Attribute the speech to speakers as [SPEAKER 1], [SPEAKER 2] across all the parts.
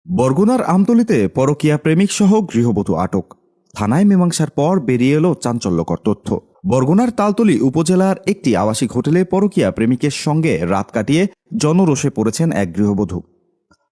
[SPEAKER 1] বরগুনার আমতলীতে পরকীয়া প্রেমিক সহ গৃহবধূ আটক। থানায় মীমাংসার পর বেরিয়ে এলো চাঞ্চল্যকর তথ্য। বরগুনার তালতলী উপজেলার একটি আবাসিক হোটেলে পরকীয়া প্রেমিকের সঙ্গে রাত কাটিয়ে জনরোষে পড়েছেন এক গৃহবধূ।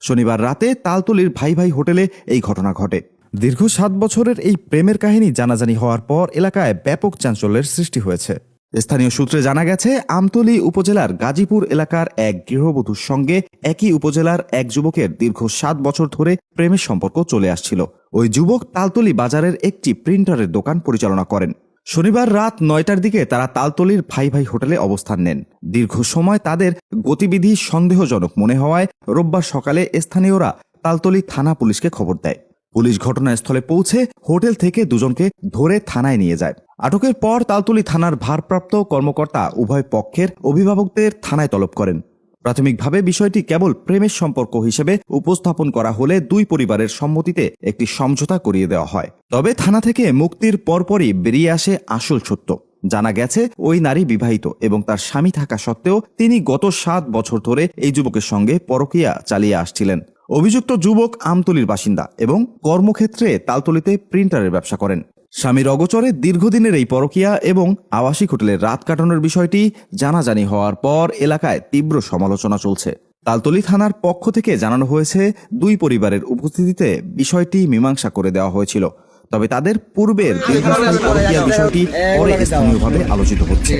[SPEAKER 1] শনিবার রাতে তালতলীর ভাই ভাই হোটেলে এই ঘটনা ঘটে। দীর্ঘ 7 বছরের এই প্রেমের কাহিনী জানাজানি হওয়ার পর এলাকায় ব্যাপক চাঞ্চল্যের সৃষ্টি হয়েছে। স্থানীয় সূত্রে জানা গেছে, আমতলী উপজেলার গাজীপুর এলাকার এক গৃহবধূর সঙ্গে একই উপজেলার এক যুবকের দীর্ঘ 7 বছর ধরে প্রেমের সম্পর্ক চলে আসছিল। ওই যুবক তালতলী বাজারের একটি প্রিন্টারের দোকান পরিচালনা করেন। শনিবার রাত 9টার দিকে তারা তালতলীর ভাই ভাই হোটেলে অবস্থান নেন। দীর্ঘ সময় তাদের গতিবিধি সন্দেহজনক মনে হওয়ায় রোববার সকালে স্থানীয়রা তালতলী থানা পুলিশকে খবর দেয়। পুলিশ ঘটনাস্থলে পৌঁছে হোটেল থেকে দুজনকে ধরে থানায় নিয়ে যায়। আটকের পর তালতলী থানার ভারপ্রাপ্ত কর্মকর্তা উভয় পক্ষের অভিভাবকদের থানায় তলব করেন। প্রাথমিকভাবে বিষয়টি কেবল প্রেমের সম্পর্ক হিসেবে উপস্থাপন করা হলে দুই পরিবারের সম্মতিতে একটি সমঝোতা করিয়ে দেওয়া হয়। তবে থানা থেকে মুক্তির পরপরই বেরিয়ে আসে আসল সত্য। জানা গেছে, ওই নারী বিবাহিত এবং তার স্বামী থাকা সত্ত্বেও তিনি গত 7 বছর ধরে এই যুবকের সঙ্গে পরকীয়া চালিয়ে আসছিলেন। অভিযুক্ত যুবক আমতলীর বাসিন্দা এবং কর্মক্ষেত্রে তালতলীতে প্রিন্টারের ব্যবসা করেন। স্বামীর অগোচরে দীর্ঘদিনের এই পরকীয়া এবং আবাসিক হোটেলে রাত কাটানোর বিষয়টি জানাজানি হওয়ার পর এলাকায় তীব্র সমালোচনা চলছে। তালতলী থানার পক্ষ থেকে জানানো হয়েছে, দুই পরিবারের উপস্থিতিতে বিষয়টি মীমাংসা করে দেওয়া হয়েছিল। তবে তাদের পূর্বের দীর্ঘস্থায়ী পরকীয়ার বিষয়টি পরে স্থানীয়ভাবে আলোচিত হচ্ছে।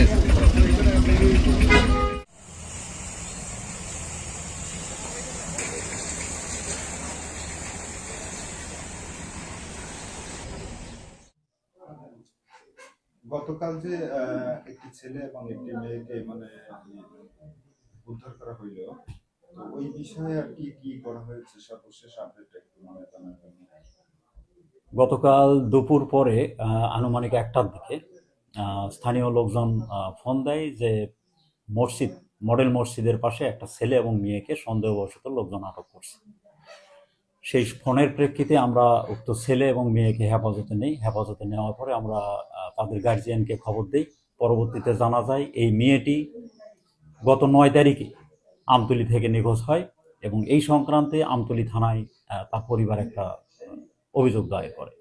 [SPEAKER 2] গতকাল যে একটি ছেলে এবং একটি মেয়েকে উদ্ধার করা হইল, তো ওই বিষয়ে আর কি কি করা হয়েছে সর্বশেষ আপডেট একটু জানাবেন।
[SPEAKER 3] গতকাল দুপুর পরে আনুমানিক 1টার দিকে স্থানীয় লোকজন ফোন দেয় যে মডেল মসজিদের পাশে একটা ছেলে এবং মেয়েকে সন্দেহবশত লোকজন আটক করছে। সেই ফোনের প্রেক্ষিতে আমরা উক্ত ছেলে এবং মেয়েকে হেফাজতে নেই। হেফাজতে নেওয়ার পরে আমরা তাদের গার্জিয়ানকে খবর দিই। পরবর্তীতে জানা যায় এই মেয়েটি গত 9 তারিখে আমতলী থেকে নিখোঁজ হয় এবং এই সংক্রান্তে আমতলী থানায় তার পরিবার একটা অভিযোগ দায়ের করে।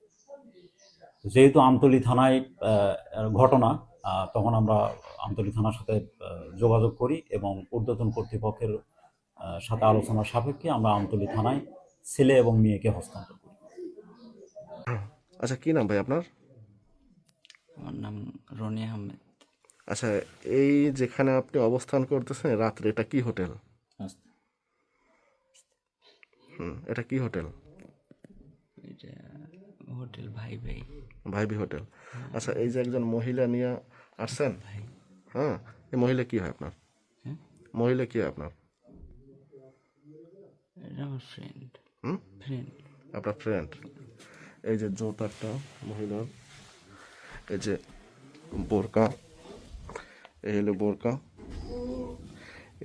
[SPEAKER 3] যেহেতু আমতলী থানায় ঘটনা, তখন আমরা আমতলী থানার সাথে যোগাযোগ করি এবং ঊর্ধ্বতন কর্তৃপক্ষের সাথে আলোচনার সাপেক্ষে আমরা আমতলী থানায় ছেলে এবং মেয়েকে হস্তান্তর করি।
[SPEAKER 4] আচ্ছা, কি নাম ভাই আপনার?
[SPEAKER 5] আমার নাম রনি আহমেদ।
[SPEAKER 4] আচ্ছা, এই যেখানে আপনি অবস্থান করতেছেন রাত্রে, এটা কি হোটেল? এটা কি হোটেল?
[SPEAKER 5] এটা হোটেল ভাই ভাই।
[SPEAKER 4] ভাইবি হোটেল। আচ্ছা, এই যে একজন মহিলা নিয়ে আসছেন, হ্যাঁ, এই মহিলা কি হয় আপনার? মহিলা কি হয় আপনার?
[SPEAKER 5] এটা আমার ফ্রেন্ড।
[SPEAKER 4] আপনার ফ্রেন্ড। এই যে জুতাটা মহিলার, এই যে বোরকা, এই হলো বোরকা,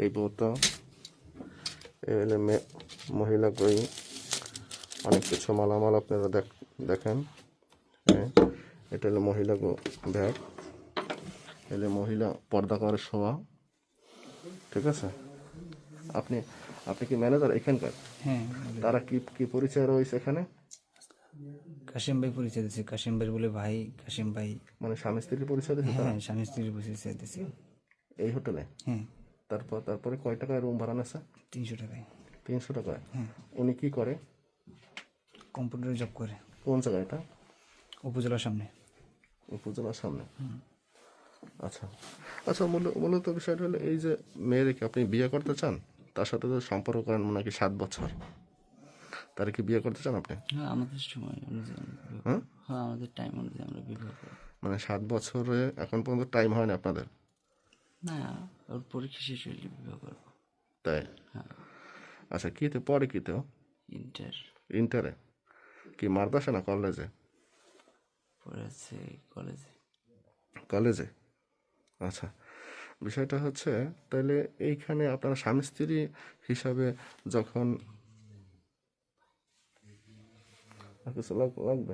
[SPEAKER 4] এই বোরকা, এই হলো মহিলা কই অনেক কিছু মালামাল আপনারা দেখেন। হ্যাঁ, এটা হলো মহিলা ব্যাগ, এলে মহিলা পর্দা করে শোয়া। ঠিক আছে, আপনি কি ম্যানেজার এখানকার?
[SPEAKER 5] হ্যাঁ।
[SPEAKER 4] তারা কি পরিচয় রয়েছে এখানে?
[SPEAKER 5] কাশিম ভাই পরিচয় দিচ্ছে। কাশিম ভাই বলে ভাই, কাশিম ভাই
[SPEAKER 4] মানে স্বামী স্ত্রীর পরিচয় দিয়েছে?
[SPEAKER 5] হ্যাঁ, স্বামী স্ত্রীর পরিচয় দিচ্ছে
[SPEAKER 4] এই হোটেলে?
[SPEAKER 5] হ্যাঁ।
[SPEAKER 4] তারপরে কয় টাকায় রুম ভাড়া নেছে?
[SPEAKER 5] 300 টাকায়।
[SPEAKER 4] 300 টাকায়?
[SPEAKER 5] হ্যাঁ।
[SPEAKER 4] উনি কি করে?
[SPEAKER 5] কম্পিউটারে জব করে।
[SPEAKER 4] কোন জায়গায় এটা?
[SPEAKER 5] উপজেলার সামনে।
[SPEAKER 4] উপজেলার সামনে। আচ্ছা আচ্ছা, মূলত বিষয়টা হলো এই যে মেয়েকে আপনি বিয়ে করতে চান, তার সাথে তো সম্পর্ক করেন নাকি 7 বছর, তার কি বিয়ে করতে চান আপনি?
[SPEAKER 5] হ্যাঁ, আমাদের সময় অনুযায়ী। হ্যাঁ, আমাদের টাইম অনুযায়ী আমরা বিবাহ করি।
[SPEAKER 4] মানে 7 বছরে এখন পর্যন্ত টাইম হয় না আপনাদের?
[SPEAKER 5] না, ওর পরীক্ষা শেষ হইলে বিবাহ করবো।
[SPEAKER 4] তাই?
[SPEAKER 5] হ্যাঁ।
[SPEAKER 4] আচ্ছা, কিতে পরে? কিতে? ইন্টারে? কি মাদ্রাসা না কলেজে?
[SPEAKER 5] পড়েছে কলেজে।
[SPEAKER 4] কলেজে? আচ্ছা, বিষয়টা হচ্ছে তাহলে এইখানে আপনারা স্বামী স্ত্রী হিসাবে যখন কিছু লাগবে